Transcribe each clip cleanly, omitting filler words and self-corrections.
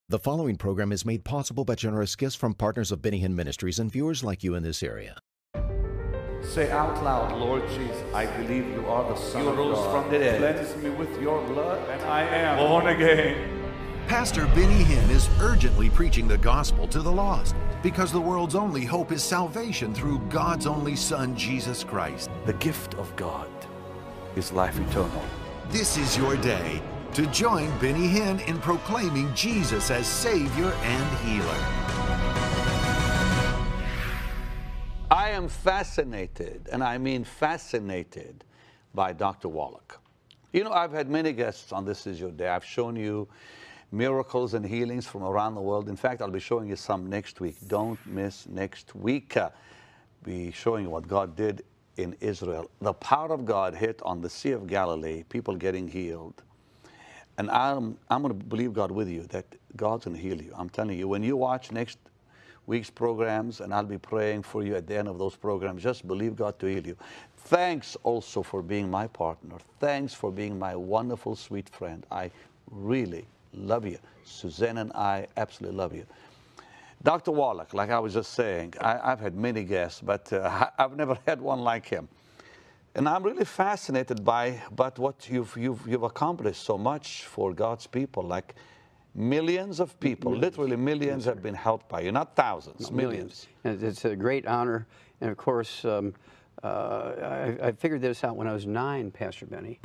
The following program is made possible by generous gifts from partners of Hinn Ministries and viewers like you in this area. Say out loud, Lord Jesus, I believe you are the Son of God. You rose from the dead. Cleanse me with your blood, and I am born again. Pastor Benny Hinn is urgently preaching the gospel to the lost because the world's only hope is salvation through God's only Son, Jesus Christ. The gift of God is life eternal. This is your day to join Benny Hinn in proclaiming Jesus as Savior and Healer. I am fascinated, and I mean fascinated, by Dr. Wallach. You know, I've had many guests on This Is Your Day. I've shown you miracles and healings from around the world. In fact, I'll be showing you some next week. Don't miss next week. Be showing you what God did in Israel. The power of God hit on the Sea of Galilee, people getting healed. And I'm going to believe God with you that God's going to heal you. I'm telling you, when you watch next week's programs, and I'll be praying for you at the end of those programs, just believe God to heal you. Thanks also for being my partner. Thanks for being my wonderful, sweet friend. I really love you. Suzanne and I absolutely love you. Dr. Wallach, like I was just saying, I've had many guests, but I've never had one like him. And I'm really fascinated by what you've accomplished so much for God's people. Like millions of people, literally millions, have been helped by you. Not thousands, millions. And it's a great honor. And of course, I figured this out when I was 9, Pastor Benny.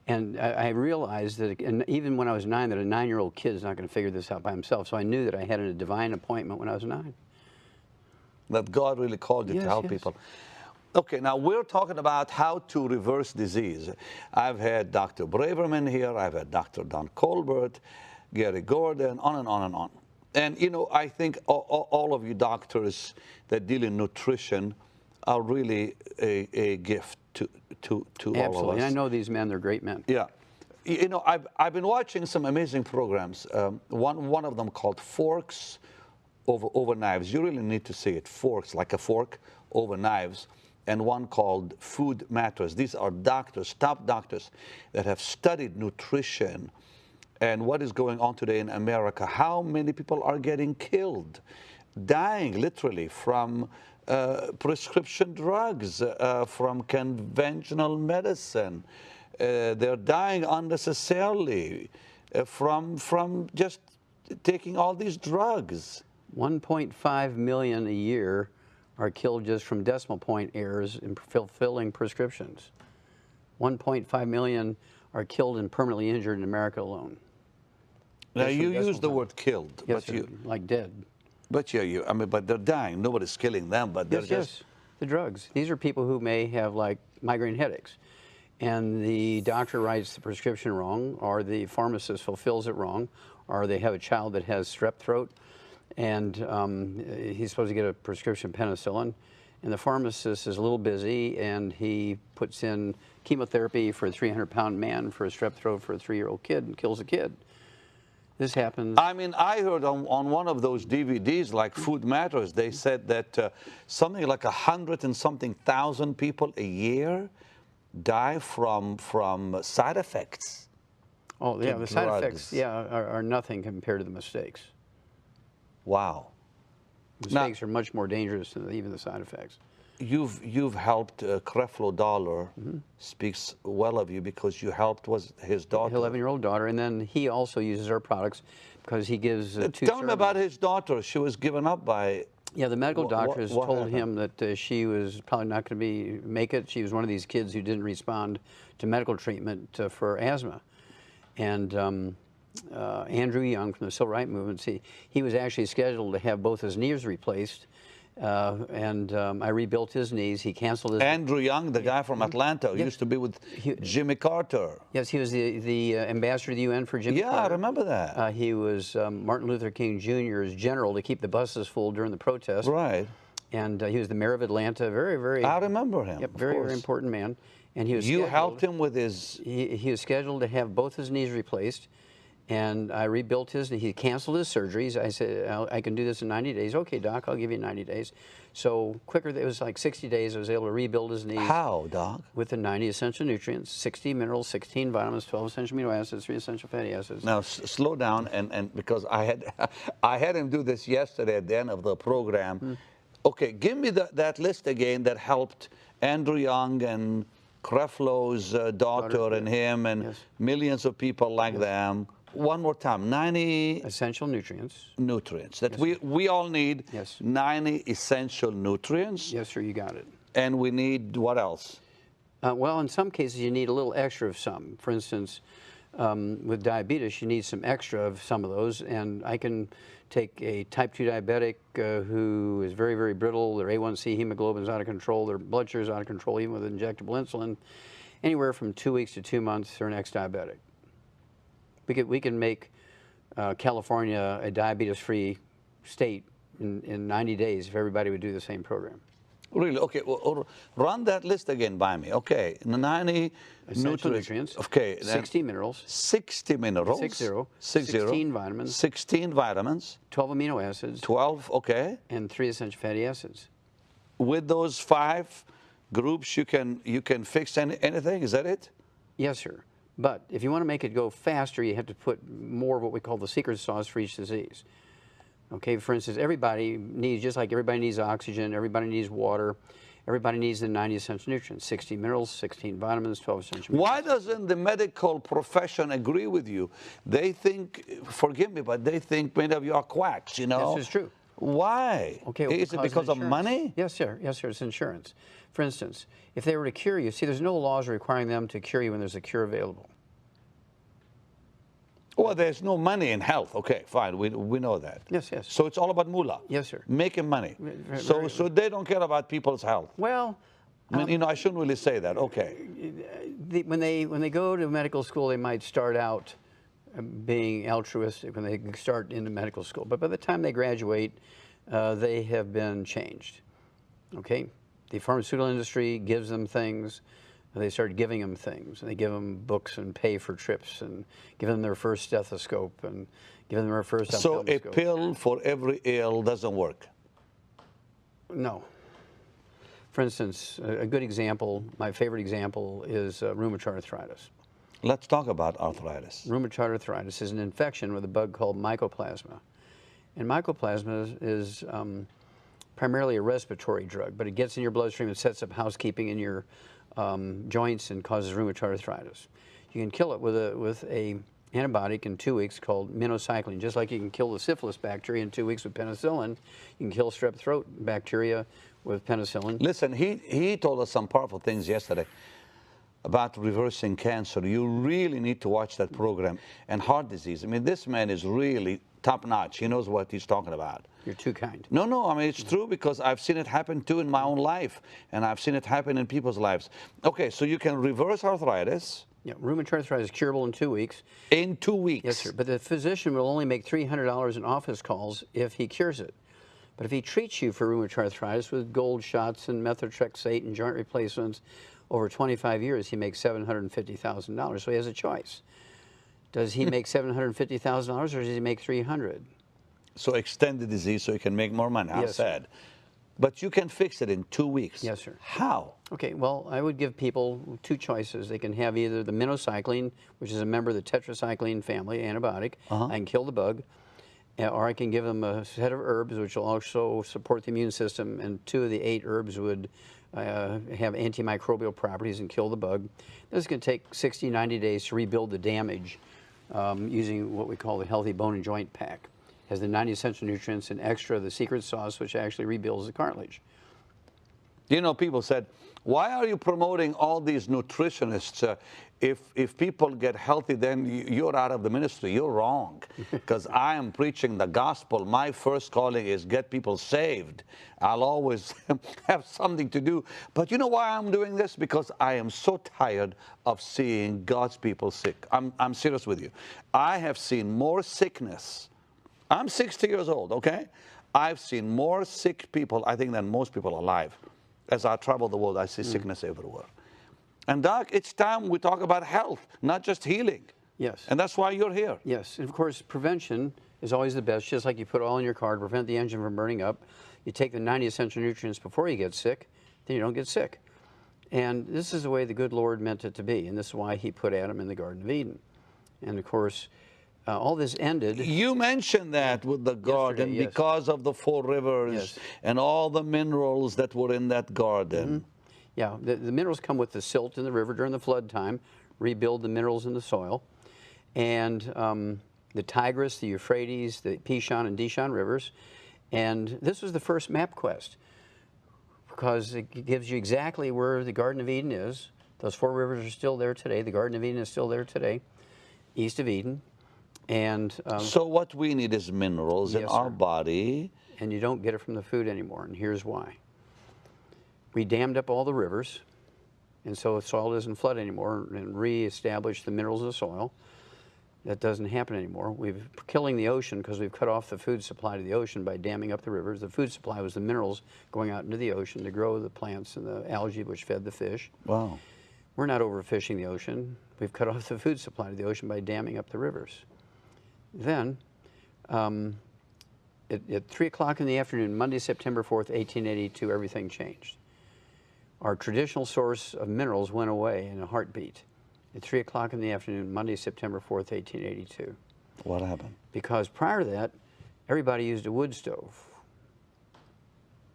And I realized that, and even when I was 9, that a 9-year-old kid is not going to figure this out by himself. So I knew that I had a divine appointment when I was 9. That God really called you to help people. Okay, now we're talking about how to reverse disease. I've had Dr. Braverman here, I've had Dr. Don Colbert, Gary Gordon, on and on and on. And you know, I think all of you doctors that deal in nutrition are really a gift to all of us. Absolutely, and I know these men, they're great men. Yeah. You know, I've been watching some amazing programs. One of them called Forks Over Knives. You really need to see it. Forks, like a fork over knives. And one called Food Matters. These are doctors, top doctors, that have studied nutrition and what is going on today in America. How many people are getting killed, dying literally from prescription drugs, from conventional medicine. They're dying unnecessarily from just taking all these drugs. 1.5 million a year are killed just from decimal point errors in fulfilling prescriptions. 1.5 million are killed and permanently injured in America alone. Now you use the word killed, yes, but like dead. But I mean, but they're dying. Nobody's killing them, but they're just the drugs. These are people who may have like migraine headaches, and the doctor writes the prescription wrong, or the pharmacist fulfills it wrong, or they have a child that has strep throat, and he's supposed to get a prescription penicillin, and the pharmacist is a little busy, and he puts in chemotherapy for a 300-pound man for a strep throat for a 3-year-old kid and kills a kid. This happens. I mean, I heard on one of those DVDs, like Food Matters, they said that something like 100 and something thousand people a year die from side effects. Oh, yeah, the side effects, are nothing compared to the mistakes. Wow. Mistakes are much more dangerous than even the side effects. You've helped Creflo Dollar speaks well of you because you helped his daughter. 11-year-old daughter, and then he also uses our products because he gives Tell me about his daughter. She was given up by... Yeah, the medical doctors told happened? him that she was probably not going to make it. She was one of these kids who didn't respond to medical treatment for asthma. And Andrew Young from the Civil Rights Movement, he was actually scheduled to have both his knees replaced. I rebuilt his knees. He canceled his... Andrew Young, the guy from Atlanta, who used to be with Jimmy Carter. Yes, he was the ambassador to the UN for Jimmy Carter. Yeah, I remember that. He was Martin Luther King Jr.'s general to keep the buses full during the protest. Right. And he was the mayor of Atlanta. Very, very... I remember him. Yep, very, very important man. And he was You helped him with his... He was scheduled to have both his knees replaced. And I rebuilt his, he canceled his surgeries. I said, I can do this in 90 days. Okay, doc, I'll give you 90 days. So quicker, it was like 60 days, I was able to rebuild his knees. How, doc? With the 90 essential nutrients, 60 minerals, 16 vitamins, 12 essential amino acids, 3 essential fatty acids. Now, slow down, and because I had him do this yesterday at the end of the program. Okay, give me that list again that helped Andrew Young and Creflo's daughter and him and millions of people like them. One more time, 90 essential nutrients. Nutrients that we all need. Yes. 90 essential nutrients. Yes, sir, you got it. And we need what else? Well, in some cases, you need a little extra of some. For instance, with diabetes, you need some extra of some of those. And I can take a type 2 diabetic who is very, very brittle. Their A1C hemoglobin is out of control. Their blood sugar is out of control, even with injectable insulin. Anywhere from 2 weeks to 2 months, they're an ex-diabetic. We can make California a diabetes-free state in 90 days if everybody would do the same program. Really? Okay. Well, run that list again by me. Okay. 90 essential nutrients. Okay. 60 minerals. 60 minerals. 16 vitamins. 16 vitamins. 12 amino acids. 12. Okay. And 3 essential fatty acids. With those 5 groups, you can fix anything. Is that it? Yes, sir. But if you want to make it go faster, you have to put more of what we call the secret sauce for each disease. Okay, for instance, everybody needs, just like everybody needs oxygen, everybody needs water, everybody needs the 90 essential nutrients, 60 minerals, 16 vitamins, 12 essential Why doesn't the medical profession agree with you? They think, forgive me, but they think many of you are quacks, you know? This is true. Why? Okay, well, is it because of money? Yes, sir. Yes, sir. It's insurance. For instance, if they were to cure you, see, there's no laws requiring them to cure you when there's a cure available. Well, there's no money in health. Okay, fine. We know that. Yes, yes. So it's all about moolah. Yes, sir. Making money. So they don't care about people's health. Well, I mean, you know, I shouldn't really say that. Okay. When they go to medical school, they might start out being altruistic when they start into medical school. But by the time they graduate, they have been changed. Okay? The pharmaceutical industry gives them things. They start giving them things. And they give them books and pay for trips and give them their first stethoscope and give them their first So a ophthalmoscope. pill for every ill doesn't work? No. For instance, a good example, my favorite example is rheumatoid arthritis. Let's talk about arthritis. Rheumatoid arthritis is an infection with a bug called mycoplasma. And mycoplasma is primarily a respiratory drug, but it gets in your bloodstream and sets up housekeeping in your joints and causes rheumatoid arthritis. You can kill it with a antibiotic in 2 weeks called minocycline. Just like you can kill the syphilis bacteria in 2 weeks with penicillin, you can kill strep throat bacteria with penicillin. Listen, he told us some powerful things yesterday about reversing cancer. You really need to watch that program. And heart disease. I mean, this man is really top-notch. He knows what he's talking about. You're too kind. No, I mean, it's true because I've seen it happen too in my own life, and I've seen it happen in people's lives. Okay, so you can reverse arthritis. Yeah, rheumatoid arthritis is curable in 2 weeks. In 2 weeks? Yes, sir. But the physician will only make $300 in office calls if he cures it. But if he treats you for rheumatoid arthritis with gold shots and methotrexate and joint replacements over 25 years, he makes $750,000. So he has a choice. Does he make $750,000 or does he make $300,000? So extend the disease so you can make more money. How Yes, sad. sir. But you can fix it in 2 weeks. Yes, sir. How? Okay, well, I would give people 2 choices. They can have either the minocycline, which is a member of the tetracycline family antibiotic. I can kill the bug. Or I can give them a set of herbs, which will also support the immune system, and 2 of the 8 herbs would have antimicrobial properties and kill the bug. This can take 60, 90 days to rebuild the damage using what we call the Healthy Bone and Joint Pack. It has the 90 essential nutrients and extra of the secret sauce, which actually rebuilds the cartilage. You know, people said, why are you promoting all these nutritionists? If people get healthy, then you're out of the ministry. You're wrong, because I am preaching the gospel. My first calling is get people saved. I'll always have something to do. But you know why I'm doing this? Because I am so tired of seeing God's people sick. I'm serious with you. I have seen more sickness. I'm 60 years old, okay? I've seen more sick people, I think, than most people alive. As I travel the world, I see sickness everywhere. And Doc, it's time we talk about health, not just healing. Yes. And that's why you're here. Yes, and of course, prevention is always the best. Just like you put oil in your car to prevent the engine from burning up, you take the 90 essential nutrients before you get sick, then you don't get sick. And this is the way the good Lord meant it to be, and this is why he put Adam in the Garden of Eden. And of course, all this ended. You mentioned that with the garden Yesterday, yes. because of the 4 rivers Yes. and all the minerals that were in that garden. Yeah, the minerals come with the silt in the river during the flood time, rebuild the minerals in the soil. And the Tigris, the Euphrates, the Pishon and Dishon rivers. And this was the first map quest because it gives you exactly where the Garden of Eden is. Those 4 rivers are still there today. The Garden of Eden is still there today, east of Eden. And So what we need is minerals in Yes, our sir. body. and you don't get it from the food anymore, and here's why. We dammed up all the rivers, and so the soil doesn't flood anymore, and reestablished the minerals of the soil. That doesn't happen anymore. We're killing the ocean because we've cut off the food supply to the ocean by damming up the rivers. The food supply was the minerals going out into the ocean to grow the plants and the algae which fed the fish. Wow. We're not overfishing the ocean. We've cut off the food supply to the ocean by damming up the rivers. Then, at 3 o'clock in the afternoon, Monday, September 4th, 1882, everything changed. Our traditional source of minerals went away in a heartbeat. At 3 o'clock in the afternoon, Monday, September 4th, 1882. What happened? Because prior to that, everybody used a wood stove.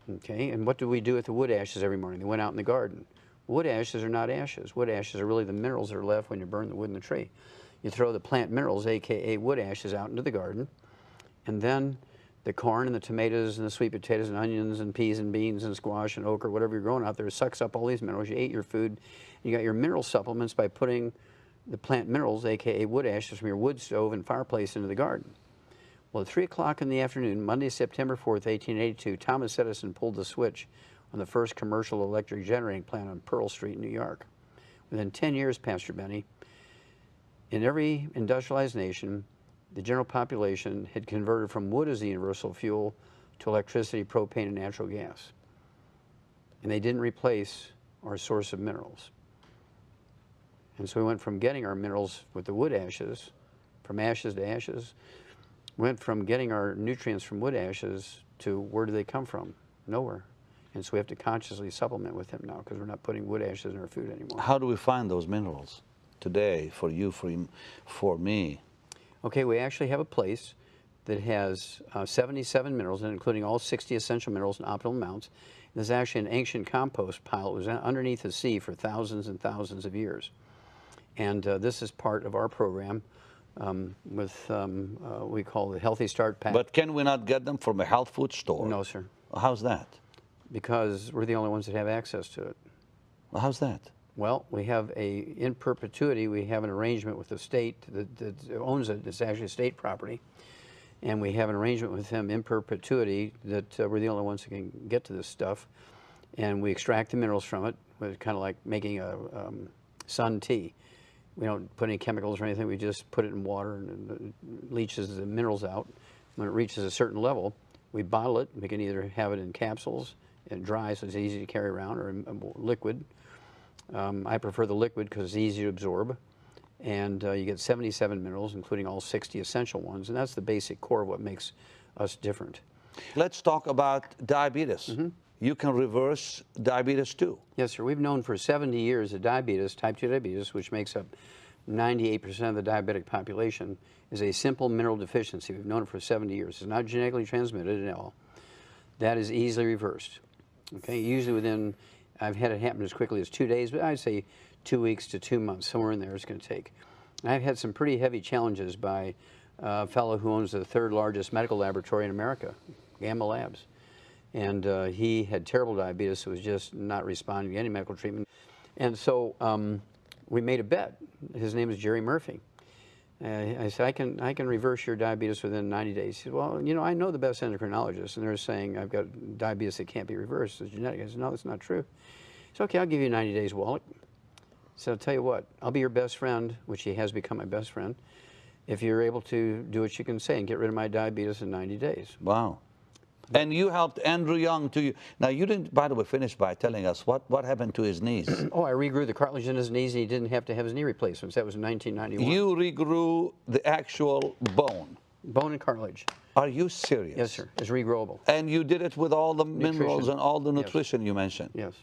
Okay, and what do we do with the wood ashes every morning? They went out in the garden. Wood ashes are not ashes. Wood ashes are really the minerals that are left when you burn the wood in the tree. You throw the plant minerals, AKA wood ashes, out into the garden, and then the corn and the tomatoes and the sweet potatoes and onions and peas and beans and squash and okra, whatever you're growing out there, sucks up all these minerals. You ate your food. You got your mineral supplements by putting the plant minerals, AKA wood ashes, from your wood stove and fireplace into the garden. Well, at 3 o'clock in the afternoon, Monday, September 4th, 1882, Thomas Edison pulled the switch on the first commercial electric generating plant on Pearl Street, New York. Within 10 years, Pastor Benny, in every industrialized nation, the general population had converted from wood as the universal fuel to electricity, propane, and natural gas. And they didn't replace our source of minerals. And so we went from getting our minerals with the wood ashes, from ashes to ashes, went from getting our nutrients from wood ashes to where do they come from? Nowhere. And so we have to consciously supplement with them now because we're not putting wood ashes in our food anymore. How do we find those minerals today for you, for me? Okay, we actually have a place that has 77 minerals, including all 60 essential minerals in optimal amounts. There's actually an ancient compost pile that was underneath the sea for thousands and thousands of years. And this is part of our program with we call the Healthy Start Pack. But can we not get them from a health food store? No, sir. How's that? Because we're the only ones that have access to it. How's that? Well, we have in perpetuity, we have an arrangement with the state that owns it. It's actually state property. And we have an arrangement with them in perpetuity that we're the only ones who can get to this stuff. And we extract the minerals from it. It's kind of like making a sun tea. We don't put any chemicals or anything. We just put it in water and it leaches the minerals out. When it reaches a certain level, we bottle it. We can either have it in capsules and dry so it's easy to carry around, or in liquid. I prefer the liquid because it's easy to absorb. And you get 77 minerals, including all 60 essential ones. And that's the basic core of what makes us different. Let's talk about diabetes. You can reverse diabetes too. Yes, sir. We've known for 70 years that diabetes, type 2 diabetes, which makes up 98% of the diabetic population, is a simple mineral deficiency. We've known it for 70 years. It's not genetically transmitted at all. That is easily reversed. Okay, usually within, I've had it happen as quickly as 2 days, but I'd say 2 weeks to 2 months, somewhere in there it's going to take. And I've had some pretty heavy challenges by a fellow who owns the 3rd largest medical laboratory in America, Gamma Labs. And he had terrible diabetes, so was just not responding to any medical treatment. And so we made a bet. His name is Jerry Murphy. I said, I can reverse your diabetes within 90 days. He said, well, you know, I know the best endocrinologists, and they're saying I've got diabetes that can't be reversed. It's genetic. I said, no, that's not true. He said, okay, I'll give you 90 days, Wallach. So I'll tell you what, I'll be your best friend, which he has become my best friend, if you're able to do what you can say and get rid of my diabetes in 90 days. Wow. And you helped Andrew Young to you. Now, you didn't, by the way, finish by telling us what happened to his knees. Oh, I regrew the cartilage in his knees, and he didn't have to have his knee replacements. That was in 1991. You regrew the actual bone. Bone and cartilage. Are you serious? Yes, sir. It's regrowable. And you did it with all the minerals Nutrition. and all the Yes. nutrition you mentioned? Yes.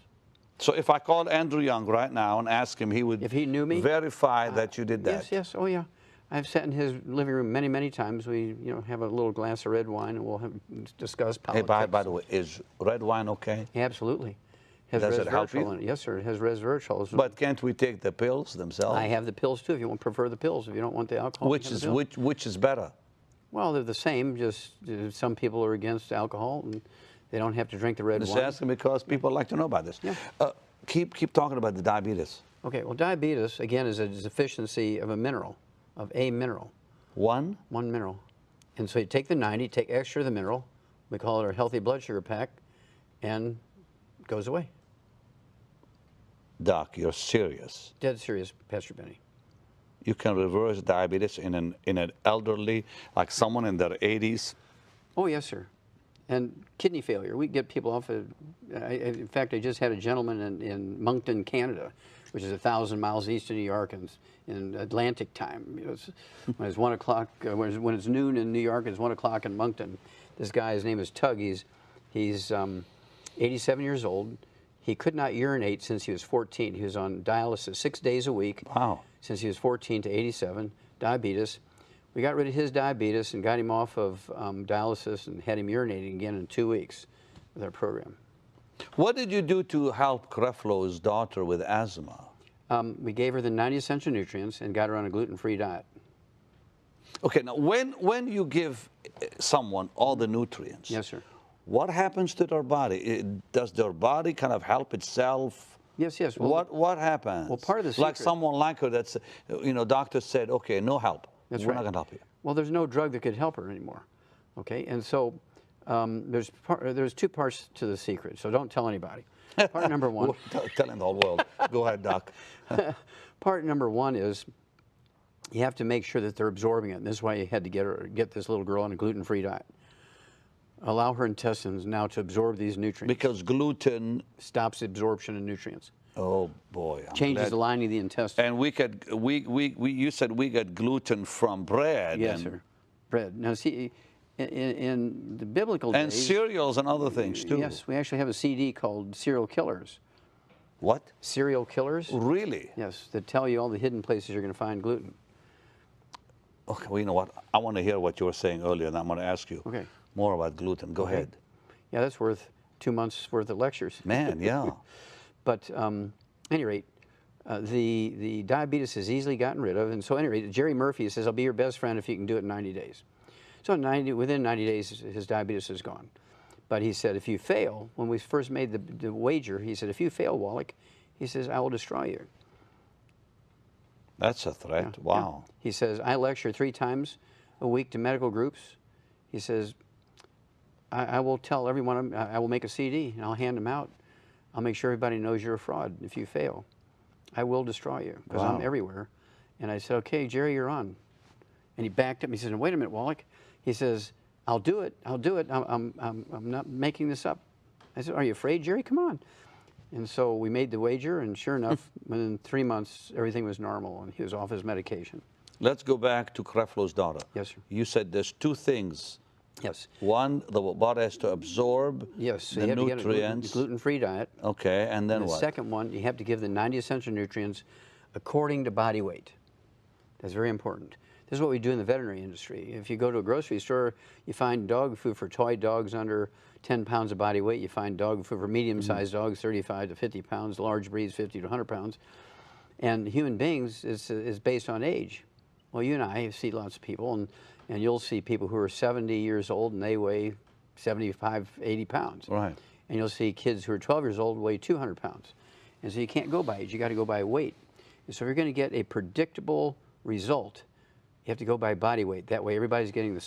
So if I called Andrew Young right now and asked him, he would If he knew me, verify that you did that? Yes, yes. Oh, yeah. I've sat in his living room many, many times. We, have a little glass of red wine, and we'll discuss Hey, politics. by the way, is red wine okay? Absolutely. Has Does it help resveratrol you? in it. Yes, sir. It has resveratrol. But can't we take the pills themselves? I have the pills too. If you prefer the pills, if you don't want the alcohol, Which you have is the pills. which is better? Well, they're the same. Just some people are against alcohol, and they don't have to drink the red Just wine. asking because people like to know about this. Yeah. Keep talking about the diabetes. Okay. Well, diabetes again is a deficiency of a mineral, One? one mineral. And so you take the 90, take extra of the mineral. We call it our healthy blood sugar pack, and it goes away. Doc, you're serious. Dead serious, Pastor Benny. You can reverse diabetes in an elderly, like someone in their 80s. Oh, yes, sir. And kidney failure. We get people off of, in fact, I just had a gentleman in Moncton, Canada, which is 1,000 miles east of New York, and in Atlantic time. When it's 1 o'clock, when it's noon in New York, it's 1 o'clock in Moncton. This guy, his name is Tug. He's 87 years old. He could not urinate since he was 14. He was on dialysis 6 days a week. Wow. Since he was 14 to 87, diabetes. We got rid of his diabetes and got him off of dialysis and had him urinating again in 2 weeks with our program. What did you do to help Creflo's daughter with asthma? We gave her the 90 essential nutrients and got her on a gluten-free diet. Okay, now when you give someone all the nutrients, Yes, sir. what happens to their body? Does their body kind of help itself? Yes, yes. Well, What happens? well, part of the like secret- someone like her that's, doctor said, okay, no help. That's We're right. not going to help you. Well, there's no drug that could help her anymore. Okay, and so there's two parts to the secret. So don't tell anybody. Part number one. Telling the whole world. Go ahead, Doc. Part number one is you have to make sure that they're absorbing it. And this is why you had to get this little girl on a gluten-free diet. Allow her intestines now to absorb these nutrients. Because gluten. Stops the absorption of nutrients. Oh boy. I'm Changes glad. the lining of the intestine. And you said we get gluten from bread. Yes, and, sir. Bread. Now, see, in the biblical And days, cereals and other things too. yes, we actually have a CD called Serial Killers. What? Serial Killers. Really? Yes, that tell you all the hidden places you're going to find gluten. Okay, well, you know what? I want to hear what you were saying earlier, and I'm going to ask you Okay. more about gluten. Go ahead. Yeah, that's worth 2 months worth of lectures. Man, yeah. But at any rate, the diabetes is easily gotten rid of. And so at any rate, Jerry Murphy says, I'll be your best friend if you can do it in 90 days. So within 90 days, his diabetes is gone. But he said, if you fail, when we first made the wager, he said, if you fail, Wallach, he says, I will destroy you. That's a threat. Yeah, Wow. yeah. He says, I lecture 3 times a week to medical groups. He says, I will tell everyone, I will make a CD and I'll hand them out. I'll make sure everybody knows you're a fraud if you fail. I will destroy you because Wow. I'm everywhere. And I said, okay, Jerry, you're on. And he backed up. He said, wait a minute, Wallach. He says, I'll do it. I'll do it. I'm not making this up. I said, are you afraid, Jerry? Come on. And so we made the wager, and sure enough, within 3 months, everything was normal, and he was off his medication. Let's go back to Creflo's daughter. Yes, sir. You said there's 2 things. Yes. One, the body has to absorb Yes. So the you have nutrients. to get a gluten-free diet. Okay, and then And the what? second one, you have to give the 90 essential nutrients according to body weight. That's very important. This is what we do in the veterinary industry. If you go to a grocery store, you find dog food for toy dogs under 10 pounds of body weight. You find dog food for medium-sized dogs, 35 to 50 pounds, large breeds, 50 to 100 pounds. And human beings is based on age. Well, you and I see lots of people, and you'll see people who are 70 years old, and they weigh 75, 80 pounds. Right. And you'll see kids who are 12 years old weigh 200 pounds. And so you can't go by age, you got to go by weight. And so if you're going to get a predictable result, you have to go by body weight. That way everybody's getting the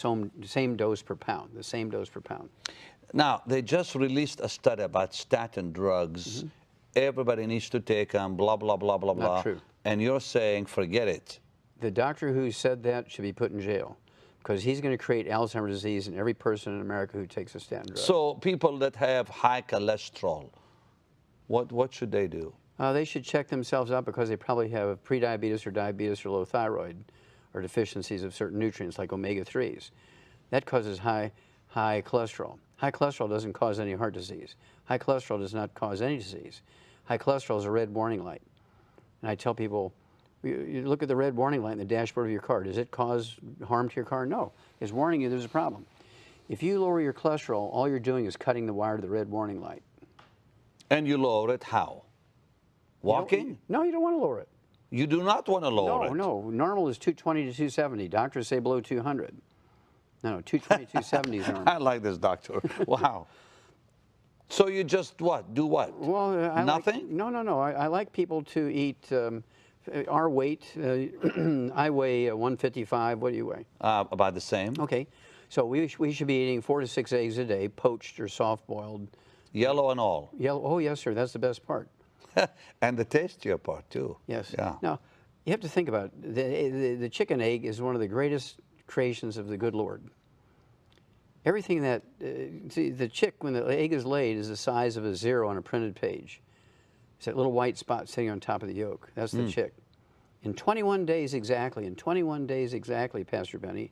same dose per pound, the same dose per pound. Now, they just released a study about statin drugs. Everybody needs to take them, blah, blah, blah, blah, blah. Not true. And you're saying, forget it. The doctor who said that should be put in jail because he's going to create Alzheimer's disease in every person in America who takes a statin drug. So people that have high cholesterol, what should they do? They should check themselves out because they probably have prediabetes or diabetes or low thyroid or deficiencies of certain nutrients like omega-3s. That causes high cholesterol. High cholesterol doesn't cause any heart disease. High cholesterol does not cause any disease. High cholesterol is a red warning light. And I tell people, you look at the red warning light in the dashboard of your car. Does it cause harm to your car? No. It's warning you there's a problem. If you lower your cholesterol, all you're doing is cutting the wire to the red warning light. And you lower it how? Walking? No, you don't want to lower it. You do not want to lower it. No. Normal is 220 to 270. Doctors say below 200. No, 220, 270 is normal. I like this, doctor. Wow. So you just what? Do what? Well, nothing? No. I like people to eat our weight. I weigh 155. What do you weigh? About the same. Okay. So we should be eating 4 to 6 eggs a day, poached or soft-boiled. Yellow and all. Yellow. Oh, yes, sir. That's the best part. And the tastier part, too. Yes. Yeah. Now, you have to think about it. The chicken egg is one of the greatest creations of the good Lord. Everything that, see, the chick, when the egg is laid, is the size of a 0 on a printed page. It's that little white spot sitting on top of the yolk. That's the chick. In 21 days exactly, Pastor Benny,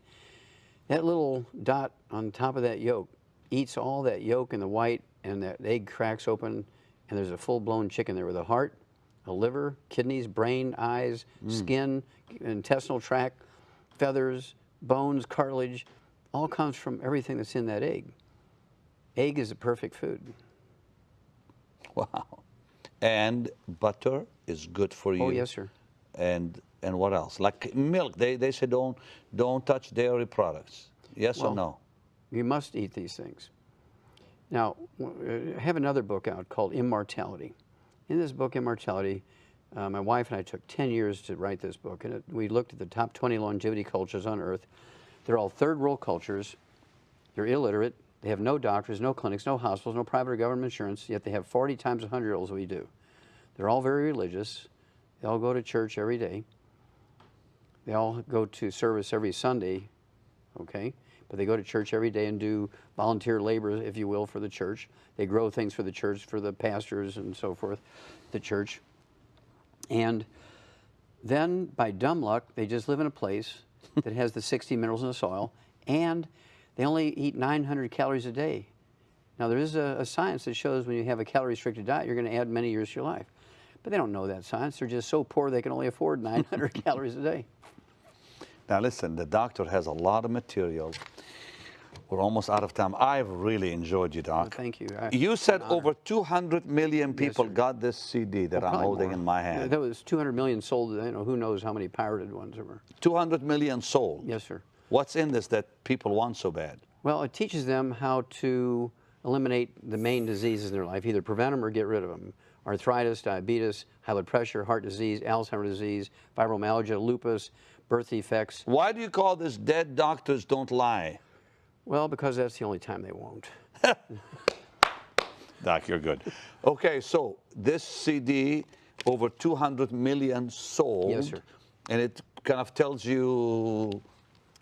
that little dot on top of that yolk eats all that yolk and the white, and that egg cracks open, and there's a full-blown chicken there with a heart, a liver, kidneys, brain, eyes, skin, intestinal tract, feathers, bones, cartilage. All comes from everything that's in that egg. Egg is a perfect food. Wow. And butter is good for you. Oh, yes, sir. And what else? Like milk. They say don't touch dairy products. Yes or no? You must eat these things. Now, I have another book out called Immortality. In this book, Immortality, my wife and I took 10 years to write this book, and we looked at the top 20 longevity cultures on Earth. They're all third world cultures. They're illiterate. They have no doctors, no clinics, no hospitals, no private or government insurance, yet they have 40 times 100-year-olds we do. They're all very religious. They all go to church every day. They all go to service every Sunday, okay? But they go to church every day and do volunteer labor, if you will, for the church. They grow things for the church, for the pastors and so forth, the church. And then, by dumb luck, they just live in a place that has the 60 minerals in the soil, and they only eat 900 calories a day. Now, there is a science that shows when you have a calorie-restricted diet, you're going to add many years to your life. But they don't know that science. They're just so poor they can only afford 900 calories a day. Now, listen, the doctor has a lot of material. We're almost out of time. I've really enjoyed you, Doc. Well, thank you. You said over 200 million people got this CD that I'm holding in my hand. That was 200 million sold. You know, who knows how many pirated ones there were. 200 million sold? Yes, sir. What's in this that people want so bad? Well, it teaches them how to eliminate the main diseases in their life, either prevent them or get rid of them. Arthritis, diabetes, high blood pressure, heart disease, Alzheimer's disease, fibromyalgia, lupus, birth defects. Why do you call this Dead Doctors Don't Lie? Well, because that's the only time they won't. Doc, you're good. Okay, so this CD, over 200 million sold. Yes, sir. And it kind of tells you...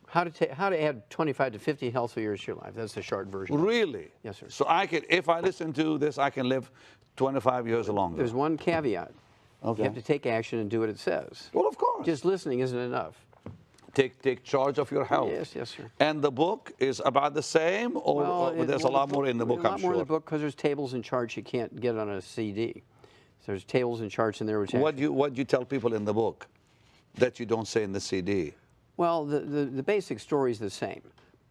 How to add 25 to 50 healthy years to your life. That's the short version. Really? Yes, sir. So I can, if I listen to this, I can live 25 years longer. There's one caveat. Okay. You have to take action and do what it says. Well, of course. Just listening isn't enough. Take charge of your health. Yes, yes, sir. And the book is about the same, or there's a lot more in the book, I'm sure? A lot more in the book because there's tables and charts you can't get on a CD. So there's tables and charts in there. Which what do you tell people in the book that you don't say in the CD? Well, the basic story is the same.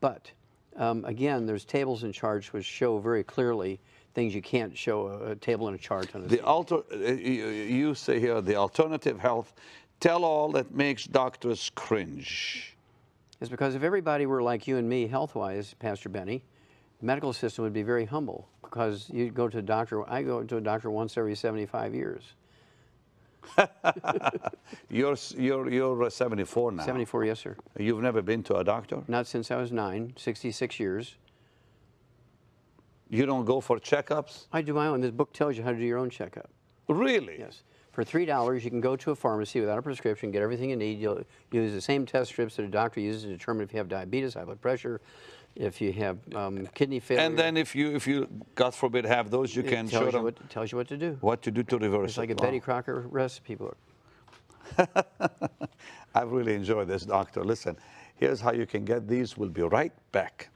But, again, there's tables and charts which show very clearly things you can't show a table and a chart on a CD. You say here, the alternative health, tell all that makes doctors cringe. It's because if everybody were like you and me health-wise, Pastor Benny, the medical system would be very humble because you go to a doctor, I go to a doctor once every 75 years. You're 74 now. 74, yes, sir. You've never been to a doctor? Not since I was 9, 66 years. You don't go for checkups? I do my own. This book tells you how to do your own checkup. Really? Yes. For $3, you can go to a pharmacy without a prescription, get everything you need. You'll use the same test strips that a doctor uses to determine if you have diabetes, high blood pressure, if you have kidney failure. And then if you, God forbid, have those, you can show them It tells you what to do. what to do to reverse It's like a it. Betty Crocker recipe book. I've really enjoyed this, Doctor. Listen, here's how you can get these. We'll be right back.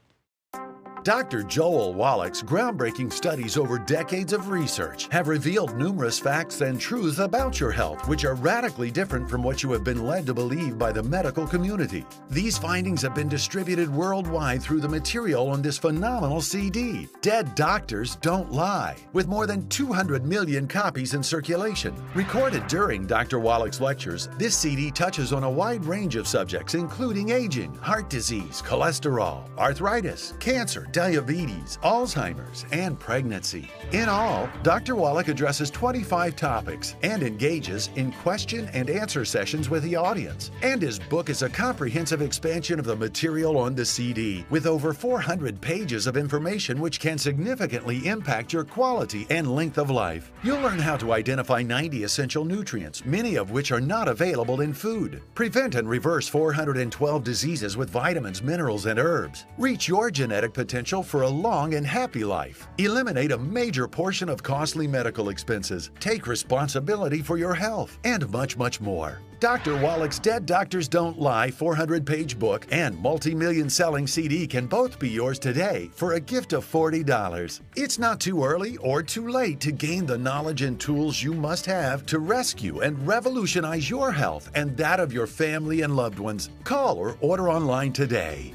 Dr. Joel Wallach's groundbreaking studies over decades of research have revealed numerous facts and truths about your health, which are radically different from what you have been led to believe by the medical community. These findings have been distributed worldwide through the material on this phenomenal CD, Dead Doctors Don't Lie, with more than 200 million copies in circulation. Recorded during Dr. Wallach's lectures, this CD touches on a wide range of subjects, including aging, heart disease, cholesterol, arthritis, cancer, diabetes, Alzheimer's, and pregnancy. In all, Dr. Wallach addresses 25 topics and engages in question and answer sessions with the audience. And his book is a comprehensive expansion of the material on the CD, with over 400 pages of information which can significantly impact your quality and length of life. You'll learn how to identify 90 essential nutrients, many of which are not available in food. Prevent and reverse 412 diseases with vitamins, minerals, and herbs. Reach your genetic potential for a long and happy life. Eliminate a major portion of costly medical expenses. Take responsibility for your health, and much, much more. Dr. Wallach's Dead Doctors Don't Lie 400-page book and multi-million selling CD can both be yours today for a gift of $40. It's not too early or too late to gain the knowledge and tools you must have to rescue and revolutionize your health and that of your family and loved ones. Call or order online today.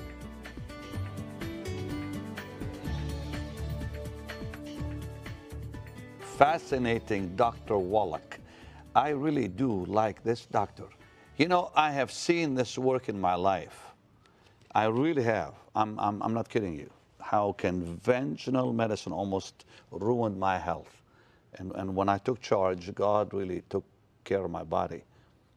Fascinating Dr. Wallach. I really do like this doctor. You know, I have seen this work in my life. I really have. I'm not kidding you. How conventional medicine almost ruined my health. And when I took charge, God really took care of my body.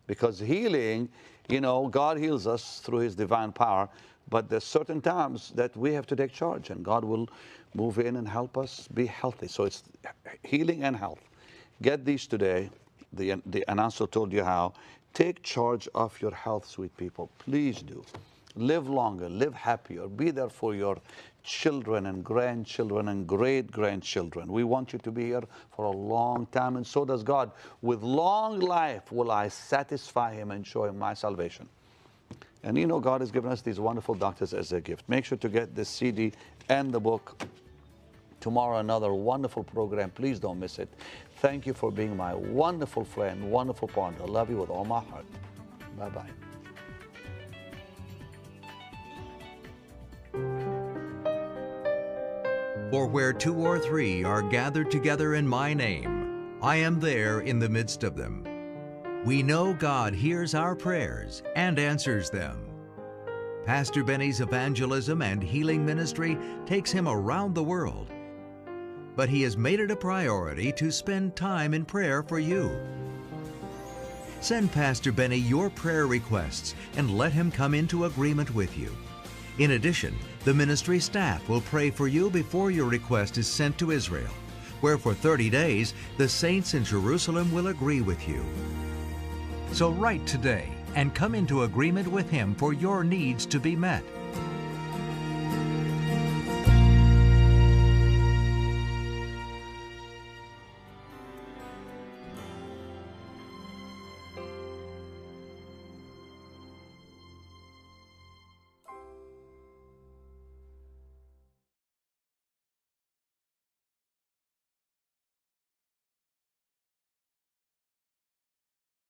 Because healing, you know, God heals us through His divine power, but there's certain times that we have to take charge, and God will move in and help us be healthy. So it's healing and health. Get these today. The announcer told you how. Take charge of your health, sweet people. Please do. Live longer, live happier. Be there for your children and grandchildren and great-grandchildren. We want you to be here for a long time, and so does God. With long life will I satisfy Him and show Him my salvation. And you know, God has given us these wonderful doctors as a gift. Make sure to get this CD and the book. Tomorrow, another wonderful program. Please don't miss it. Thank you for being my wonderful friend, wonderful partner. I love you with all my heart. Bye-bye. For where 2 or 3 are gathered together in my name, I am there in the midst of them. We know God hears our prayers and answers them. Pastor Benny's evangelism and healing ministry takes him around the world, but he has made it a priority to spend time in prayer for you. Send Pastor Benny your prayer requests and let him come into agreement with you. In addition, the ministry staff will pray for you before your request is sent to Israel, where for 30 days the saints in Jerusalem will agree with you. So write today and come into agreement with him for your needs to be met.